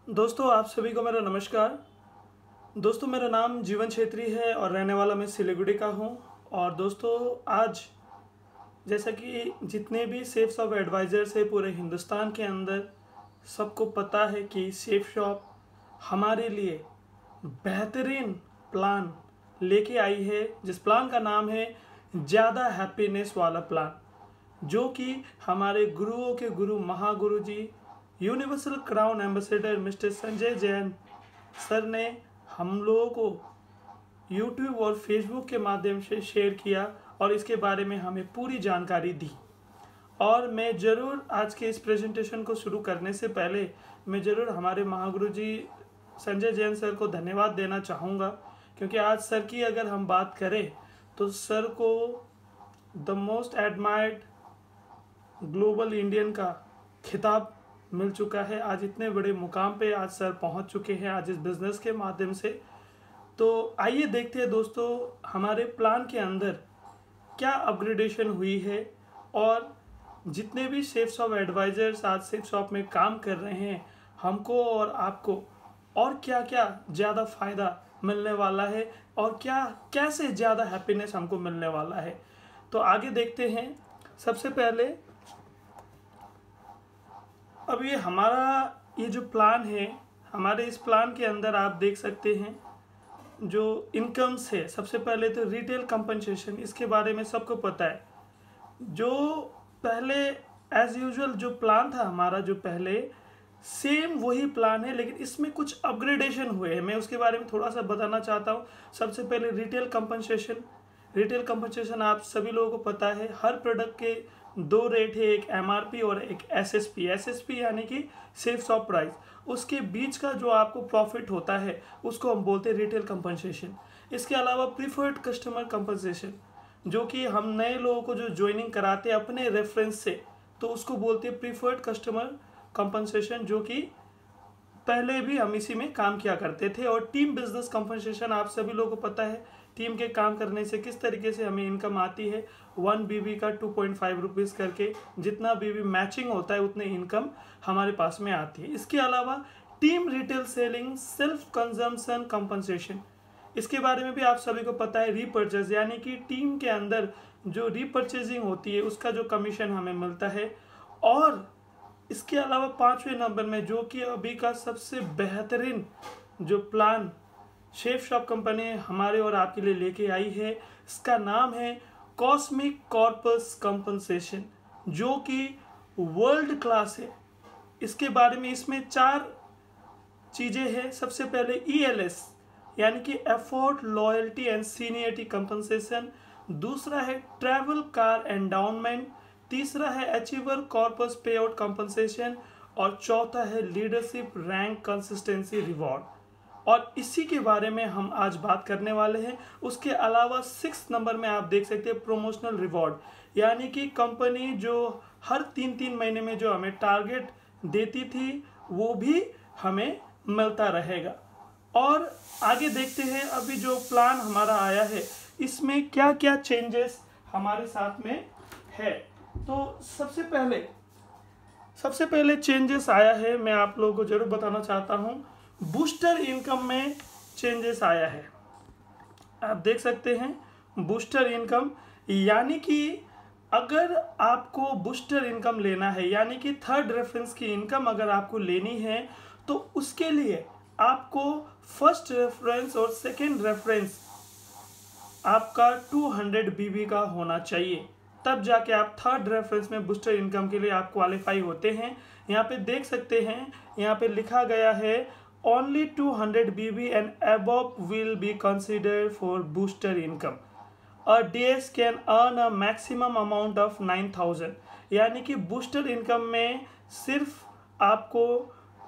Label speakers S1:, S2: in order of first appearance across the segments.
S1: दोस्तों आप सभी को मेरा नमस्कार। दोस्तों मेरा नाम जीवन छेत्री है और रहने वाला मैं सिलीगुड़ी का हूं। और दोस्तों आज जैसा कि जितने भी सेफ शॉप एडवाइज़र्स है पूरे हिंदुस्तान के अंदर सबको पता है कि सेफ शॉप हमारे लिए बेहतरीन प्लान लेके आई है, जिस प्लान का नाम है ज़्यादा हैप्पीनेस वाला प्लान, जो कि हमारे गुरुओं के गुरु महागुरु ji universal crown ambassador mister Sanjay Jain sir ने हम लोगों को यूट्यूब और फेसबुक के माध्यम से शेयर किया और इसके बारे में हमें पूरी जानकारी दी। और मैं ज़रूर आज के इस प्रेजेंटेशन को शुरू करने से पहले मैं ज़रूर हमारे महागुरु जी संजय जैन सर को धन्यवाद देना चाहूँगा, क्योंकि आज सर की अगर हम बात करें तो सर को the most admired global Indian का खिताब मिल चुका है। आज इतने बड़े मुकाम पे आज सर पहुंच चुके हैं आज इस बिज़नेस के माध्यम से। तो आइए देखते हैं दोस्तों हमारे प्लान के अंदर क्या अपग्रेडेशन हुई है और जितने भी सेफ शॉप एडवाइज़र्स आज सेफ शॉप में काम कर रहे हैं हमको और आपको और क्या क्या ज़्यादा फ़ायदा मिलने वाला है और क्या कैसे ज़्यादा हैप्पीनेस हमको मिलने वाला है। तो आगे देखते हैं। सबसे पहले अब ये जो प्लान है, हमारे इस प्लान के अंदर आप देख सकते हैं जो इनकम्स है। सबसे पहले तो रिटेल कंपनसेशन, इसके बारे में सबको पता है। जो पहले एज यूजुअल जो प्लान था हमारा, जो पहले सेम वही प्लान है, लेकिन इसमें कुछ अपग्रेडेशन हुए हैं। मैं उसके बारे में थोड़ा सा बताना चाहता हूँ। सबसे पहले रिटेल कंपनसेशन आप सभी लोगों को पता है, हर प्रोडक्ट के दो रेट है, एक एमआरपी और एक एसएसपी यानी कि सेफ शॉप प्राइस। उसके बीच का जो आपको प्रॉफिट होता है उसको हम बोलते हैं रिटेल कंपनसेशन। इसके अलावा प्रीफर्ड कस्टमर कंपनसेशन, जो कि हम नए लोगों को जो ज्वाइनिंग कराते हैं अपने रेफरेंस से, तो उसको बोलते हैं प्रीफर्ड कस्टमर कंपनसेशन, जो कि पहले भी हम इसी में काम किया करते थे। और टीम बिजनेस कंपनसेशन आप सभी लोगों को पता है, टीम के काम करने से किस तरीके से हमें इनकम आती है। 1 बीबी का 2.5 रुपीज़ करके, जितना बीबी मैचिंग होता है उतने इनकम हमारे पास में आती है। इसके अलावा team retail selling self consumption compensation, इसके बारे में भी आप सभी को पता है। रीपर्चेज यानी कि टीम के अंदर जो रीपर्चेजिंग होती है उसका जो कमीशन हमें मिलता है। और इसके अलावा 5वें नंबर में जो कि अभी का सबसे बेहतरीन जो प्लान सेफ शॉप कंपनी हमारे और आपके लिए लेके आई है, इसका नाम है कॉस्मिक कॉर्पस कंपनसेशन, जो कि वर्ल्ड क्लास है। इसके बारे में इसमें 4 चीज़ें हैं। सबसे पहले ELS यानी कि effort loyalty and seniority compensation, दूसरा है ट्रैवल कार एंडाउनमेंट, तीसरा है अचीवर कॉर्पस पे आउट कंपनसेशन और चौथा है लीडरशिप रैंक कंसिस्टेंसी रिवॉर्ड। और इसी के बारे में हम आज बात करने वाले हैं। उसके अलावा 6 नंबर में आप देख सकते हैं प्रोमोशनल रिवॉर्ड, यानी कि कंपनी जो हर 3-3 महीने में जो हमें टारगेट देती थी वो भी हमें मिलता रहेगा। और आगे देखते हैं अभी जो प्लान हमारा आया है इसमें क्या क्या चेंजेस हमारे साथ में है। तो सबसे पहले चेंजेस आया है, मैं आप लोगों को जरूर बताना चाहता हूँ। बूस्टर इनकम में चेंजेस आया है। आप देख सकते हैं बूस्टर इनकम, यानी कि अगर आपको बूस्टर इनकम लेना है, यानी कि थर्ड रेफरेंस की इनकम अगर आपको लेनी है, तो उसके लिए आपको फर्स्ट रेफरेंस और सेकंड रेफरेंस आपका 200 बीबी का होना चाहिए, तब जाके आप थर्ड रेफरेंस में बूस्टर इनकम के लिए आप क्वालिफाई होते हैं। यहाँ पे देख सकते हैं, यहाँ पे लिखा गया है only 200 BB and above will be considered for booster income. A DS can earn a maximum amount of 9,000, यानी कि बूस्टर इनकम में सिर्फ आपको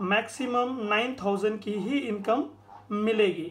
S1: मैक्सिमम 9,000 की ही इनकम मिलेगी।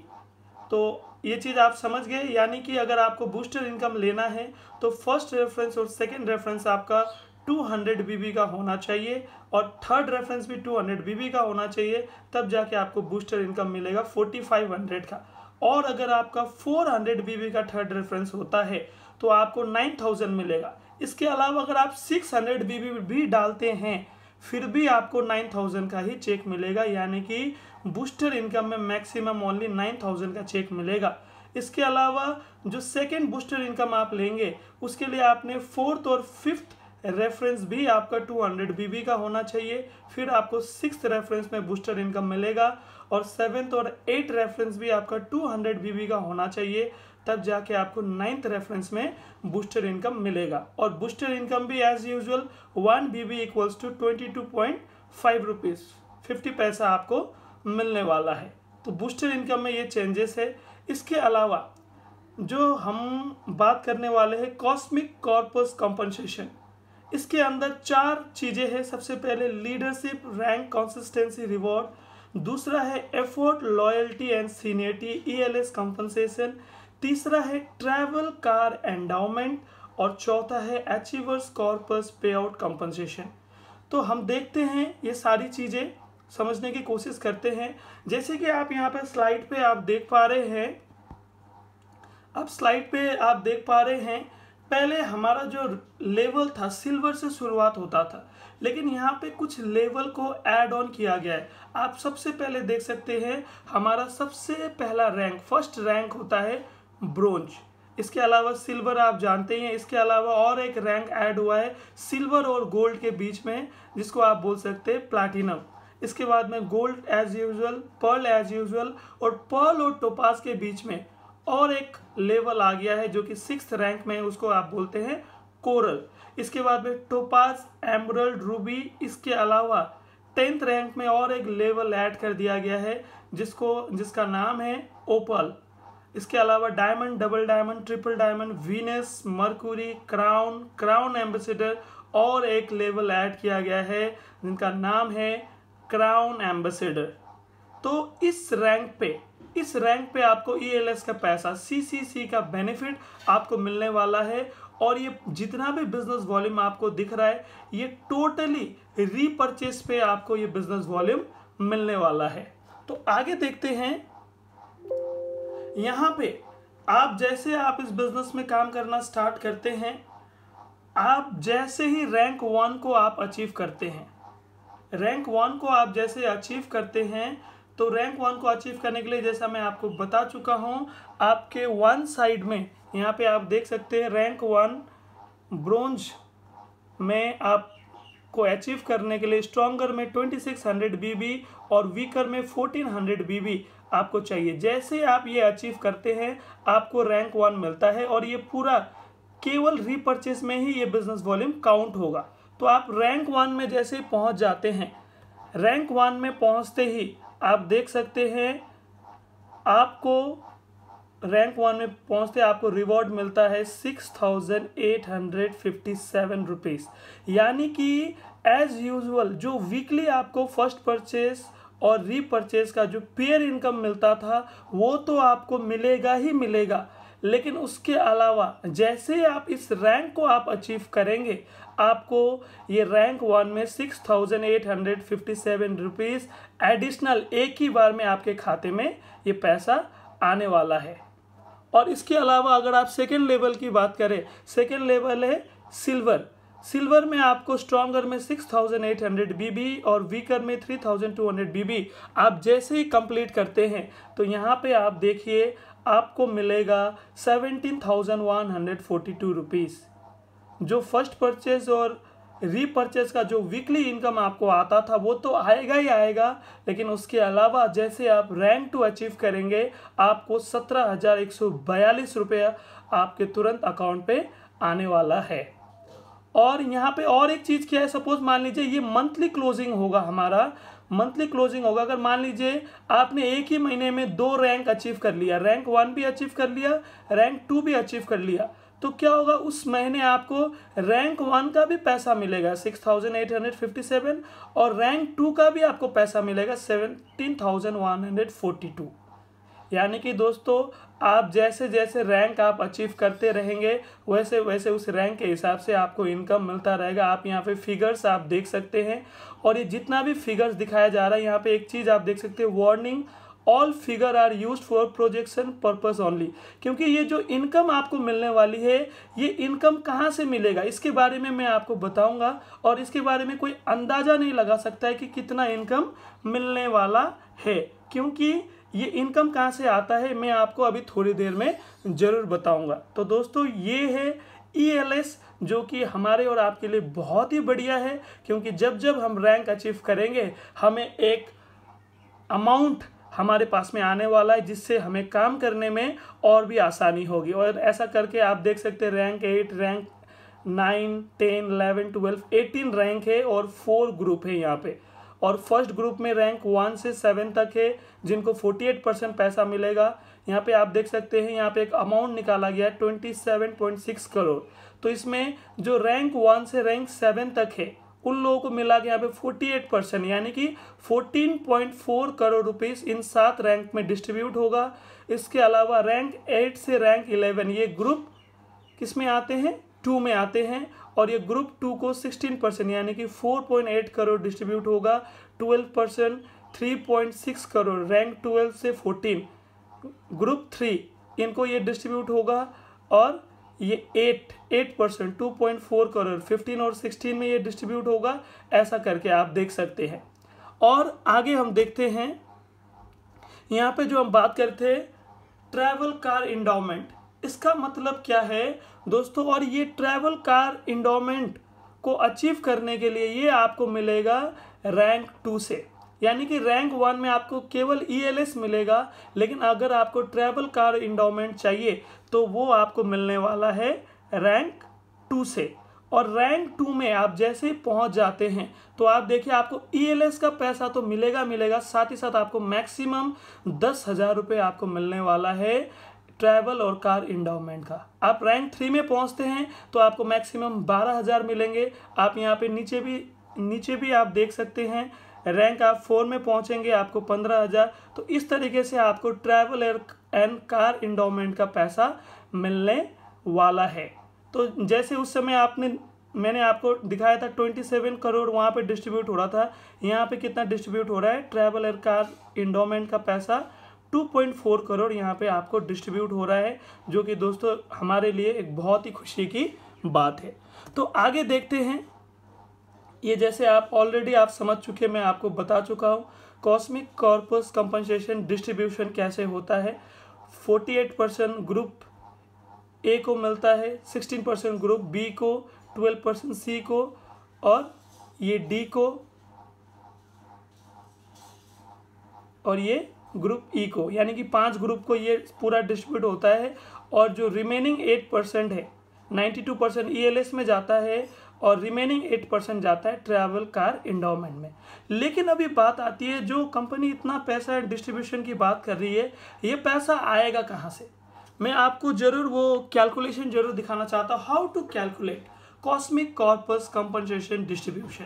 S1: तो ये चीज़ आप समझ गए, यानी कि अगर आपको बूस्टर इनकम लेना है तो फर्स्ट रेफरेंस और सेकंड रेफरेंस आपका 200 बीबी का होना चाहिए और थर्ड रेफरेंस भी 200 बीबी का होना चाहिए, तब जाके आपको बूस्टर इनकम मिलेगा 4500 का। और अगर आपका 400 बीबी का थर्ड रेफरेंस होता है तो आपको 9000 मिलेगा। इसके अलावा अगर आप 600 बीबी भी डालते हैं फिर भी आपको 9000 का ही चेक मिलेगा, यानी कि बूस्टर इनकम में मैक्सिमम ओनली 9000 का चेक मिलेगा। इसके अलावा जो सेकेंड बूस्टर इनकम आप लेंगे उसके लिए आपने फोर्थ और फिफ्थ रेफरेंस भी आपका 200 BB का होना चाहिए, फिर आपको सिक्स्थ रेफरेंस में बूस्टर इनकम मिलेगा और सेवेंथ और एट रेफरेंस भी आपका 200 BB का होना चाहिए, तब जाके आपको नाइन्थ रेफरेंस में बूस्टर इनकम मिलेगा। और बूस्टर इनकम भी as usual 1 BB equals to 22.5 rupees 50 पैसा आपको मिलने वाला है। तो बूस्टर इनकम में ये चेंजेस है। इसके अलावा जो हम बात करने वाले हैं कॉस्मिक कॉर्पस कॉम्पनसेशन, इसके अंदर 4 चीज़ें हैं। सबसे पहले लीडरशिप रैंक कंसिस्टेंसी रिवॉर्ड, दूसरा है effort loyalty and seniority ELS compensation, तीसरा है ट्रैवल कार एंडाउमेंट और चौथा है अचीवर्स कॉर्पस पे आउट कंपनसेशन। तो हम देखते हैं ये सारी चीज़ें समझने की कोशिश करते हैं। जैसे कि आप यहाँ पे स्लाइड पे आप देख पा रहे हैं, पहले हमारा जो लेवल था सिल्वर से शुरुआत होता था, लेकिन यहाँ पे कुछ लेवल को ऐड ऑन किया गया है। आप सबसे पहले देख सकते हैं हमारा सबसे पहला रैंक, फर्स्ट रैंक होता है ब्रोंज। इसके अलावा सिल्वर आप जानते हैं, इसके अलावा और एक रैंक ऐड हुआ है सिल्वर और गोल्ड के बीच में, जिसको आप बोल सकते हैं प्लैटिनम। इसके बाद में gold as usual, pearl as usual और पर्ल और टोपाज के बीच में और एक लेवल आ गया है जो कि सिक्स्थ रैंक में है, उसको आप बोलते हैं कोरल। इसके बाद में टोपाज, एमरल्ड, रूबी। इसके अलावा 10th रैंक में और एक लेवल ऐड कर दिया गया है जिसका नाम है ओपल। इसके अलावा diamond, double diamond, triple diamond, Venus, mercury, crown ambassador और एक लेवल ऐड किया गया है जिनका नाम है क्राउन एम्बेसडर। तो इस रैंक पे आपको ELS का पैसा, CCC का बेनिफिट आपको मिलने वाला है। और ये जितना भी बिजनेस वॉल्यूम आपको दिख रहा है ये टोटली रीपरचेस पे आपको ये बिजनेस वॉल्यूम मिलने वाला है। तो आगे देखते हैं। यहाँ पे जैसे आप इस बिजनेस में काम करना स्टार्ट करते हैं, आप जैसे ही रैंक 1 को आप अचीव करते हैं, तो रैंक 1 को अचीव करने के लिए जैसा मैं आपको बता चुका हूं, आपके वन साइड में यहाँ पे आप देख सकते हैं रैंक 1 ब्रोंज में आपको अचीव करने के लिए स्ट्रॉन्गर में 2600 BB और वीकर में 1400 BB आपको चाहिए। जैसे आप ये अचीव करते हैं आपको रैंक 1 मिलता है और ये पूरा केवल रीपरचेस में ही ये बिजनेस वॉल्यूम काउंट होगा। तो आप रैंक 1 में जैसे ही पहुंच जाते हैं, रैंक 1 में पहुंचते ही आप देख सकते हैं आपको रैंक 1 में पहुंचते आपको रिवॉर्ड मिलता है 6857 रुपीज़। यानी कि एज यूजुअल जो वीकली आपको फर्स्ट परचेज और रीपरचेज का जो पेयर इनकम मिलता था वो तो आपको मिलेगा ही मिलेगा, लेकिन उसके अलावा जैसे आप इस रैंक को आप अचीव करेंगे आपको ये रैंक 1 में 6857 रुपीज़ एडिशनल एक ही बार में आपके खाते में ये पैसा आने वाला है। और इसके अलावा अगर आप सेकेंड लेवल की बात करें, सेकेंड लेवल है सिल्वर में आपको स्ट्रॉन्गर में 6800 BB और वीकर में 3200 BB आप जैसे ही कंप्लीट करते हैं तो यहाँ पे आप देखिए आपको मिलेगा 17,142 रुपीज़। जो फर्स्ट परचेज और रीपरचेज का जो वीकली इनकम आपको आता था वो तो आएगा ही आएगा, लेकिन उसके अलावा जैसे आप रैंक 2 अचीव करेंगे आपको 17,142 रुपया आपके तुरंत अकाउंट पे आने वाला है। और यहाँ पे और एक चीज़ क्या है, सपोज मान लीजिए ये मंथली क्लोजिंग होगा, हमारा मंथली क्लोजिंग होगा। अगर मान लीजिए आपने एक ही महीने में 2 रैंक अचीव कर लिया, रैंक 1 भी अचीव कर लिया, रैंक 2 भी अचीव कर लिया, तो क्या होगा उस महीने आपको रैंक 1 का भी पैसा मिलेगा 6857 और रैंक 2 का भी आपको पैसा मिलेगा 17,142। यानी कि दोस्तों आप जैसे जैसे रैंक आप अचीव करते रहेंगे वैसे वैसे उस रैंक के हिसाब से आपको इनकम मिलता रहेगा। आप यहाँ पे फिगर्स आप देख सकते हैं और ये जितना भी फिगर्स दिखाया जा रहा है यहाँ पे एक चीज़ आप देख सकते हैं warning all figure are used for projection purpose only. क्योंकि ये जो इनकम आपको मिलने वाली है, ये इनकम कहाँ से मिलेगा इसके बारे में मैं आपको बताऊंगा, और इसके बारे में कोई अंदाजा नहीं लगा सकता है कि कितना इनकम मिलने वाला है, क्योंकि ये इनकम कहाँ से आता है मैं आपको अभी थोड़ी देर में ज़रूर बताऊंगा। तो दोस्तों ये है ELS, जो कि हमारे और आपके लिए बहुत ही बढ़िया है, क्योंकि जब जब हम रैंक अचीव करेंगे हमें एक अमाउंट हमारे पास में आने वाला है, जिससे हमें काम करने में और भी आसानी होगी। और ऐसा करके आप देख सकते हैं रैंक 8, रैंक 9, 10, 11, 12, 18 रैंक है और 4 ग्रुप है यहाँ पे। और फर्स्ट ग्रुप में रैंक 1 से 7 तक है, जिनको 48% पैसा मिलेगा। यहाँ पे आप देख सकते हैं, यहाँ पे एक अमाउंट निकाला गया है 27.6 करोड़। तो इसमें जो रैंक 1 से रैंक 7 तक है उन लोगों को मिला के यहाँ पे 48%, यानी कि 14.4 करोड़ रुपीस इन 7 रैंक में डिस्ट्रीब्यूट होगा। इसके अलावा रैंक 8 से रैंक 11 ये ग्रुप किस में आते हैं, 2 में आते हैं, और ये ग्रुप 2 को 16% यानी कि 4.8 करोड़ डिस्ट्रीब्यूट होगा। 12% 3.6 करोड़ रैंक 12 से 14। ग्रुप 3 इनको ये डिस्ट्रीब्यूट होगा, और ये 8% 2.4 करोड़ 15 और 16 में ये डिस्ट्रीब्यूट होगा। ऐसा करके आप देख सकते हैं। और आगे हम देखते हैं, यहाँ पे जो हम बात करते हैं ट्रैवल कार इंडोमेंट, इसका मतलब क्या है दोस्तों। और ये ट्रैवल कार इंडोमेंट को अचीव करने के लिए ये आपको मिलेगा रैंक 2 से, यानी कि रैंक 1 में आपको केवल ELS मिलेगा, लेकिन अगर आपको ट्रैवल कार इंडोमेंट चाहिए तो वो आपको मिलने वाला है रैंक 2 से। और रैंक 2 में आप जैसे ही पहुंच जाते हैं तो आप देखिए आपको ELS का पैसा तो मिलेगा, साथ ही साथ आपको मैक्सिमम 10,000 रुपये आपको मिलने वाला है ट्रैवल और कार इंडोमेंट का। आप रैंक 3 में पहुंचते हैं तो आपको मैक्सिमम 12,000 मिलेंगे। आप यहाँ पे नीचे भी आप देख सकते हैं, रैंक आप 4 में पहुंचेंगे आपको 15,000। तो इस तरीके से आपको ट्रैवल एंड कार इंडोमेंट का पैसा मिलने वाला है। तो जैसे उस समय मैंने आपको दिखाया था 27 करोड़ वहाँ पे डिस्ट्रीब्यूट हो रहा था, यहाँ पे कितना डिस्ट्रीब्यूट हो रहा है, ट्रैवल एंड कार इंडोमेंट का पैसा 2.4 करोड़ यहाँ पे आपको डिस्ट्रीब्यूट हो रहा है, जो कि दोस्तों हमारे लिए एक बहुत ही खुशी की बात है। तो आगे देखते हैं, ये जैसे आप ऑलरेडी आप समझ चुके, मैं आपको बता चुका हूँ कॉस्मिक कॉर्पस कंपनसेशन डिस्ट्रीब्यूशन कैसे होता है। 48% ग्रुप ए को मिलता है, 16% ग्रुप बी को, 12% सी को, और ये डी को, और ये ग्रुप ई को, यानी कि 5 ग्रुप को ये पूरा डिस्ट्रीब्यूट होता है। और जो रिमेनिंग 8% है, 92% ELS में जाता है और रिमेनिंग 8% जाता है ट्रैवल कार इंडोमेंट में। लेकिन अभी बात आती है, जो कंपनी इतना पैसा डिस्ट्रीब्यूशन की बात कर रही है, ये पैसा आएगा कहाँ से। मैं आपको जरूर वो कैलकुलेशन जरूर दिखाना चाहता हूँ, how to calculate cosmic corpus compensation distribution.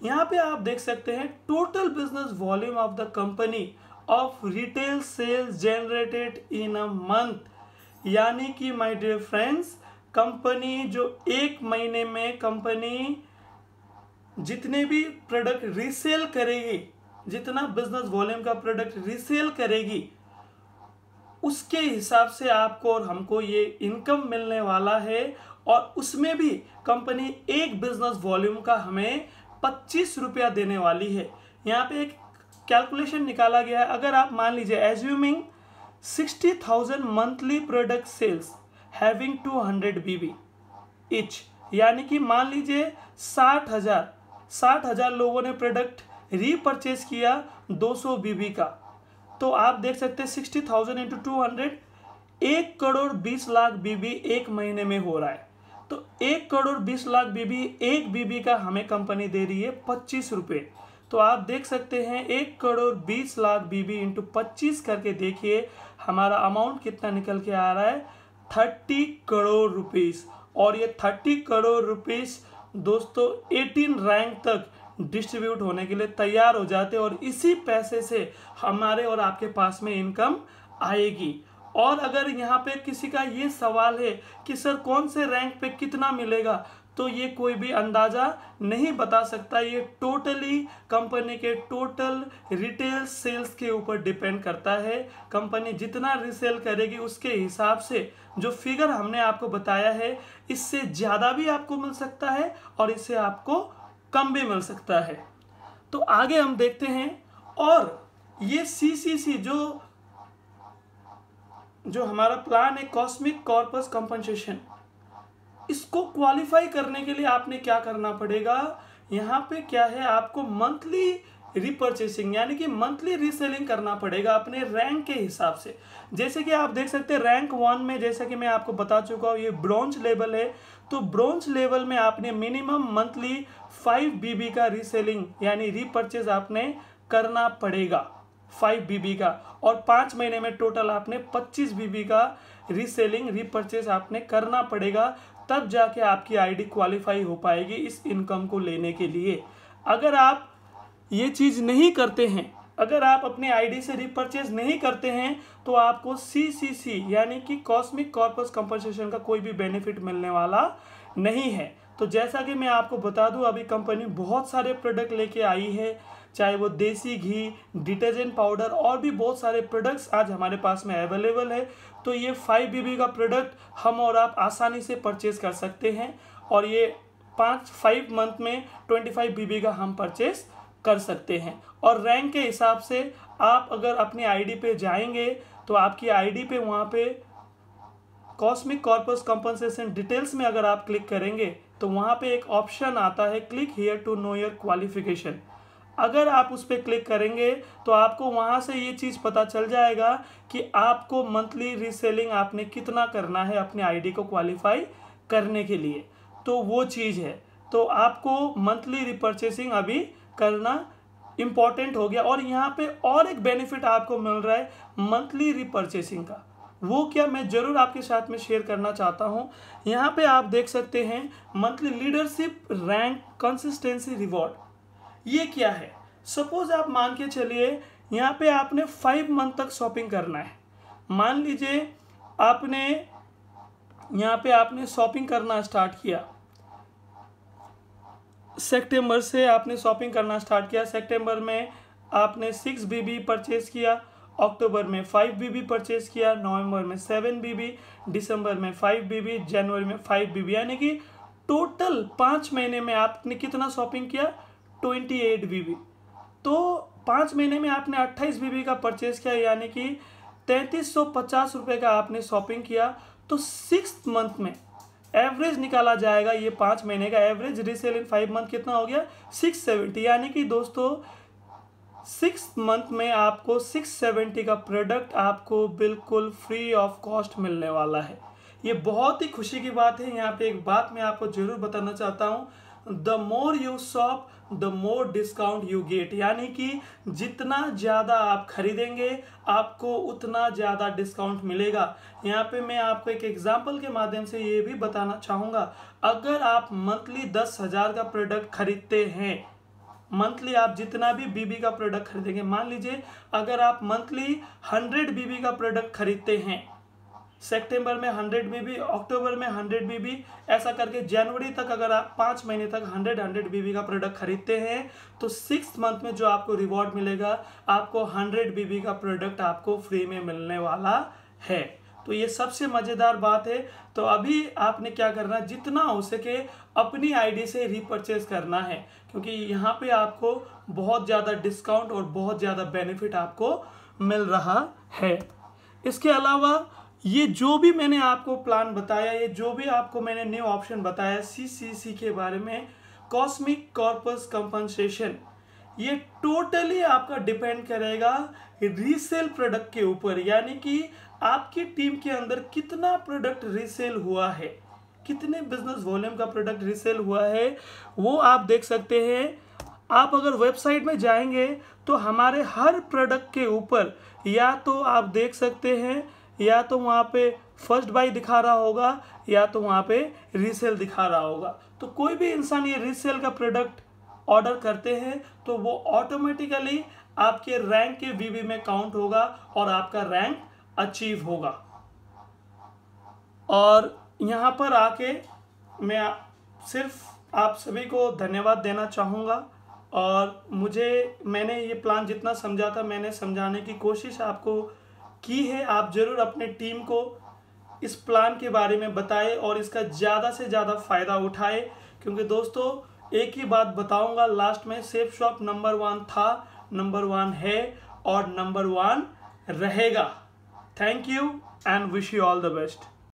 S1: यहाँ पे आप देख सकते हैं total business volume of the company of retail sales generated in a month, यानी कि माय डियर फ्रेंड्स, कंपनी जो एक महीने में कंपनी जितने भी प्रोडक्ट रीसेल करेगी, जितना बिजनेस वॉल्यूम का प्रोडक्ट रीसेल करेगी, उसके हिसाब से आपको और हमको ये इनकम मिलने वाला है। और उसमें भी कंपनी एक बिजनेस वॉल्यूम का हमें 25 रुपया देने वाली है। यहाँ पे एक कैलकुलेशन निकाला गया है, अगर आप मान लीजिए assuming 60,000 monthly product sales having 200 BB etch, यानी कि मान लीजिए 60,000 लोगों ने प्रोडक्ट रीपरचेज किया 200 BB का, तो आप देख सकते हैं 60,000 इंटू 200, 1 करोड़ 20 लाख BB एक महीने में हो रहा है। तो 1 करोड़ 20 लाख BB, 1 BB का हमें कंपनी दे रही है 25 रुपये। तो आप देख सकते हैं 1 करोड़ 20 लाख BB इंटू 25 करके देखिए हमारा अमाउंट कितना निकल के आ रहा है, 30 करोड़ रुपीस। और ये 30 करोड़ रुपीस दोस्तों 18 रैंक तक डिस्ट्रीब्यूट होने के लिए तैयार हो जाते हैं, और इसी पैसे से हमारे और आपके पास में इनकम आएगी। और अगर यहाँ पे किसी का ये सवाल है कि सर कौन से रैंक पे कितना मिलेगा, तो ये कोई भी अंदाज़ा नहीं बता सकता। ये टोटली कंपनी के टोटल रिटेल सेल्स के ऊपर डिपेंड करता है। कंपनी जितना रीसेल करेगी उसके हिसाब से जो फिगर हमने आपको बताया है, इससे ज़्यादा भी आपको मिल सकता है और इससे आपको कम भी मिल सकता है। तो आगे हम देखते हैं। और ये CCC जो हमारा प्लान है, कॉस्मिक कॉर्पस कंपनसेशन, इसको क्वालिफाई करने के लिए आपने क्या करना पड़ेगा, यहाँ पे क्या है, आपको मंथली रिपर्चेसिंग यानी कि मंथली रीसेलिंग करना पड़ेगा अपने रैंक के हिसाब से। जैसे कि आप देख सकते हैं रैंक 1 में, जैसा कि मैं आपको बता चुका हूँ, ये ब्रॉन्ज लेवल है। तो ब्रॉन्ज लेवल में आपने मिनिमम मंथली 5 BB का रीसेलिंग यानी रीपर्चेज आपने करना पड़ेगा, 5 BB का, और 5 महीने में टोटल आपने 25 BB का रीसेलिंग रीपर्चेज आपने करना पड़ेगा, तब जाके आपकी आईडी क्वालिफाई हो पाएगी इस इनकम को लेने के लिए। अगर आप ये चीज़ नहीं करते हैं, अगर आप अपनी आईडी से रीपर्चेज नहीं करते हैं, तो आपको CCC यानी कि कॉस्मिक कॉर्पस कंपनसेशन का कोई भी बेनिफिट मिलने वाला नहीं है। तो जैसा कि मैं आपको बता दूं, अभी कंपनी बहुत सारे प्रोडक्ट लेके आई है, चाहे वो देसी घी, डिटर्जेंट पाउडर और भी बहुत सारे प्रोडक्ट्स आज हमारे पास में अवेलेबल है। तो ये 5 BB का प्रोडक्ट हम और आप आसानी से परचेज कर सकते हैं, और ये 5 मंथ में 25 BB का हम परचेज कर सकते हैं। और रैंक के हिसाब से आप अगर अपनी आईडी पे जाएंगे तो आपकी आईडी पे वहाँ पे कॉस्मिक कॉर्पस कंपनसेशन डिटेल्स में अगर आप क्लिक करेंगे तो वहाँ पे एक ऑप्शन आता है click here to know your qualification. अगर आप उस पर क्लिक करेंगे तो आपको वहाँ से ये चीज़ पता चल जाएगा कि आपको मंथली रीसेलिंग आपने कितना करना है अपनी आईडी को क्वालिफाई करने के लिए। तो वो चीज़ है, तो आपको मंथली रिपर्चेसिंग अभी करना इम्पॉर्टेंट हो गया। और यहाँ पे और एक बेनिफिट आपको मिल रहा है मंथली रिपर्चेसिंग का, वो क्या मैं ज़रूर आपके साथ में शेयर करना चाहता हूँ। यहाँ पे आप देख सकते हैं monthly leadership rank consistency reward. ये क्या है, सपोज आप मान के चलिए यहाँ पे आपने 5 मंथ तक शॉपिंग करना है। मान लीजिए आपने यहाँ पे आपने शॉपिंग करना स्टार्ट किया, सितंबर से आपने शॉपिंग करना स्टार्ट किया। सितंबर में आपने 6 BB परचेज किया, अक्टूबर में 5 BB परचेज किया, नवंबर में 7 BB, दिसंबर में 5 BB, जनवरी में 5 BB, यानी कि टोटल 5 महीने में आपने कितना शॉपिंग किया, 28 BB। तो 5 महीने में आपने 28 BB का परचेज किया, यानी कि 3350 रुपये का आपने शॉपिंग किया। तो 6 मंथ में एवरेज निकाला जाएगा, ये 5 महीने का एवरेज रीसेल इन 5 मंथ कितना हो गया, 670। यानी कि दोस्तों 6 मंथ में आपको 670 का प्रोडक्ट आपको बिल्कुल फ्री ऑफ कॉस्ट मिलने वाला है। ये बहुत ही खुशी की बात है। यहाँ पे एक बात मैं आपको जरूर बताना चाहता हूँ, the more you shop the more discount you get, यानी कि जितना ज़्यादा आप खरीदेंगे आपको उतना ज़्यादा डिस्काउंट मिलेगा। यहाँ पे मैं आपको एक एग्जांपल के माध्यम से ये भी बताना चाहूँगा, अगर आप मंथली 10,000 का प्रोडक्ट खरीदते हैं, मंथली आप जितना भी BB का प्रोडक्ट खरीदेंगे, मान लीजिए अगर आप मंथली 100 BB का प्रोडक्ट खरीदते हैं, सितंबर में 100 BB, अक्टूबर में 100 BB, ऐसा करके जनवरी तक अगर आप 5 महीने तक 100 BB का प्रोडक्ट खरीदते हैं, तो 6 मंथ में जो आपको रिवॉर्ड मिलेगा, आपको 100 BB का प्रोडक्ट आपको फ्री में मिलने वाला है। तो ये सबसे मज़ेदार बात है। तो अभी आपने क्या करना है, जितना हो सके अपनी आईडी से रीपर्चेज करना है, क्योंकि यहाँ पे आपको बहुत ज़्यादा डिस्काउंट और बहुत ज़्यादा बेनिफिट आपको मिल रहा है। इसके अलावा ये जो भी मैंने आपको प्लान बताया, ये जो भी आपको मैंने न्यू ऑप्शन बताया CCC के बारे में, कॉस्मिक कॉर्पस कंपनसेशन, ये टोटली आपका डिपेंड करेगा रीसेल प्रोडक्ट के ऊपर, यानी कि आपकी टीम के अंदर कितना प्रोडक्ट रीसेल हुआ है, कितने बिजनेस वॉल्यूम का प्रोडक्ट रीसेल हुआ है, वो आप देख सकते हैं। आप अगर वेबसाइट में जाएंगे तो हमारे हर प्रोडक्ट के ऊपर या तो आप देख सकते हैं, या तो वहाँ पे फर्स्ट बाई दिखा रहा होगा, या तो वहाँ पे रीसेल दिखा रहा होगा। तो कोई भी इंसान ये रीसेल का प्रोडक्ट ऑर्डर करते हैं तो वो ऑटोमेटिकली आपके रैंक के BB में काउंट होगा और आपका रैंक अचीव होगा। और यहाँ पर आके मैं सिर्फ आप सभी को धन्यवाद देना चाहूँगा। और मैंने ये प्लान जितना समझा था मैंने समझाने की कोशिश आपको की है। आप ज़रूर अपने टीम को इस प्लान के बारे में बताएं और इसका ज़्यादा से ज़्यादा फ़ायदा उठाएं, क्योंकि दोस्तों एक ही बात बताऊंगा लास्ट में, सेफ शॉप नंबर 1 था, नंबर 1 है और नंबर 1 रहेगा। Thank you and wish you all the best.